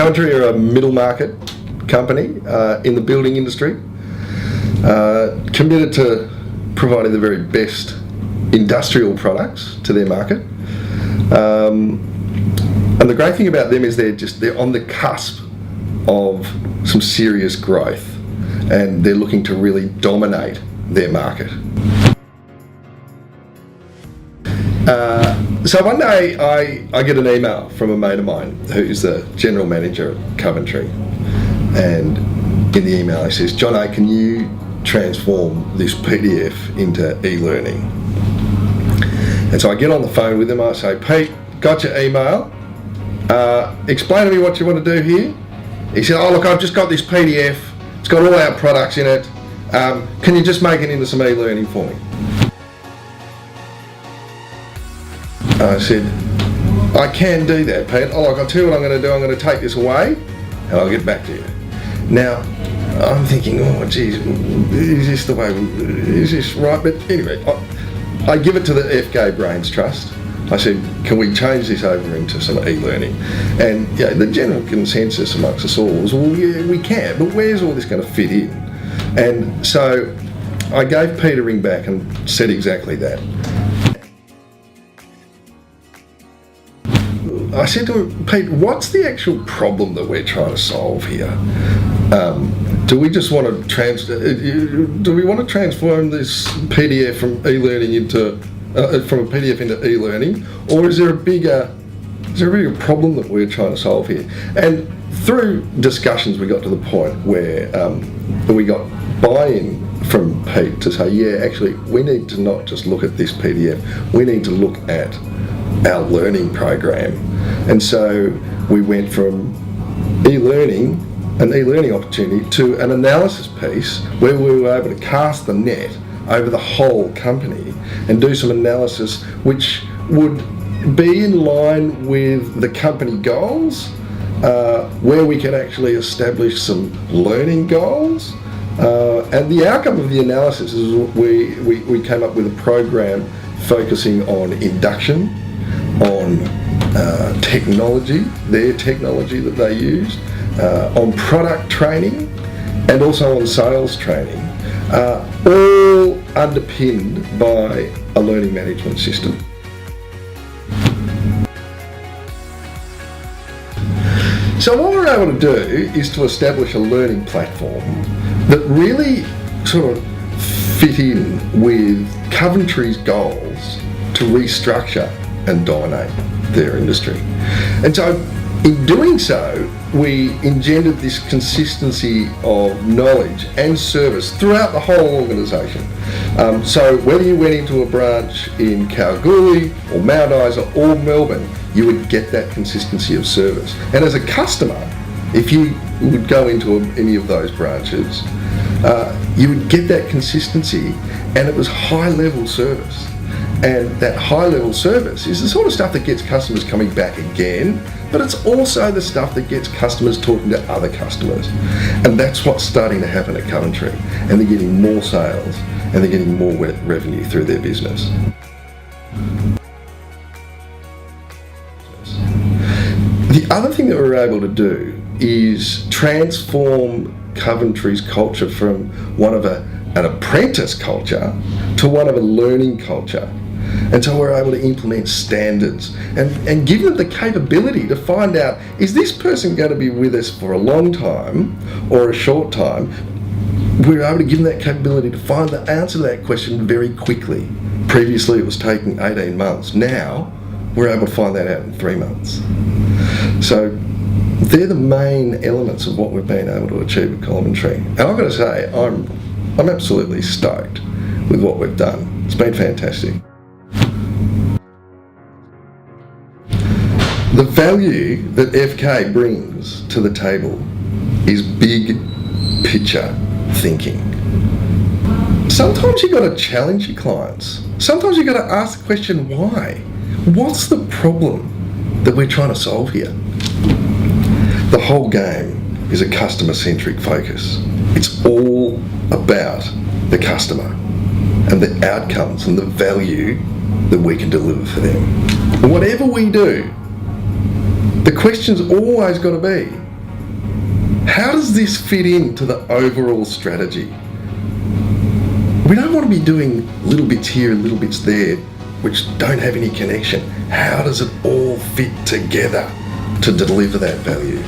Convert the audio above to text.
Coventry are a middle market company in the building industry, committed to providing the very best industrial products to their market. And the great thing about them is they're on the cusp of some serious growth, and they're looking to really dominate their market. So one day I get an email from a mate of mine who's the general manager at Coventry, and in the email he says, "John A, can you transform this PDF into e-learning?" And so I get on the phone with him, I say, "Pete, got your email, explain to me what you want to do here." He said, "Oh look, I've just got this PDF, it's got all our products in it, can you just make it into some e-learning for me?" I said, "I can do that, Pete. Oh, look, I'll tell you what I'm going to do. I'm going to take this away and I'll get back to you." Now, I'm thinking, oh, geez, is this the way, is this right? But anyway, I give it to the FK Brains Trust. I said, "Can we change this over into some e-learning?" And yeah, the general consensus amongst us all was, well, yeah, we can, but where's all this going to fit in? And so I gave Pete a ring back and said exactly that. I said to him, "Pete, what's the actual problem that we're trying to solve here? Do we just want to do we want to transform this PDF from e-learning into from a PDF into e-learning, or is there a bigger problem that we're trying to solve here?" And through discussions, we got to the point where we got buy-in from Pete to say, yeah, actually, we need to not just look at this PDF, we need to look at our learning program. And so we went from e-learning, an e-learning opportunity, to an analysis piece where we were able to cast the net over the whole company and do some analysis which would be in line with the company goals, where we can actually establish some learning goals. And the outcome of the analysis is we came up with a program focusing on induction, on technology, their technology that they use, on product training, and also on sales training, all underpinned by a learning management system. So what we're able to do is to establish a learning platform that really sort of fit in with Coventry's goals to restructure and dominate their industry. And so in doing so, we engendered this consistency of knowledge and service throughout the whole organisation. So whether you went into a branch in Kalgoorlie or Mount Isa or Melbourne, you would get that consistency of service. And as a customer, if you would go into any of those branches, you would get that consistency, and it was high-level service. And that high-level service is the sort of stuff that gets customers coming back again, but it's also the stuff that gets customers talking to other customers. And that's what's starting to happen at Coventry. And they're getting more sales, and they're getting more revenue through their business. The other thing that we're able to do is transform Coventry's culture from one of an apprentice culture to one of a learning culture. And so we're able to implement standards and give them the capability to find out, is this person going to be with us for a long time or a short time? We're able to give them that capability to find the answer to that question very quickly. Previously it was taking 18 months. Now we're able to find that out in 3 months. So they're the main elements of what we've been able to achieve at Coventry. And I've got to say, I'm absolutely stoked with what we've done. It's been fantastic. The value that FK brings to the table is big picture thinking. Sometimes you've got to challenge your clients. Sometimes you've got to ask the question, why? What's the problem that we're trying to solve here? The whole game is a customer-centric focus. It's all about the customer and the outcomes and the value that we can deliver for them. And whatever we do, the question's always got to be, How does this fit into the overall strategy? We don't want to be doing little bits here and little bits there which don't have any connection. How does it all fit together to deliver that value?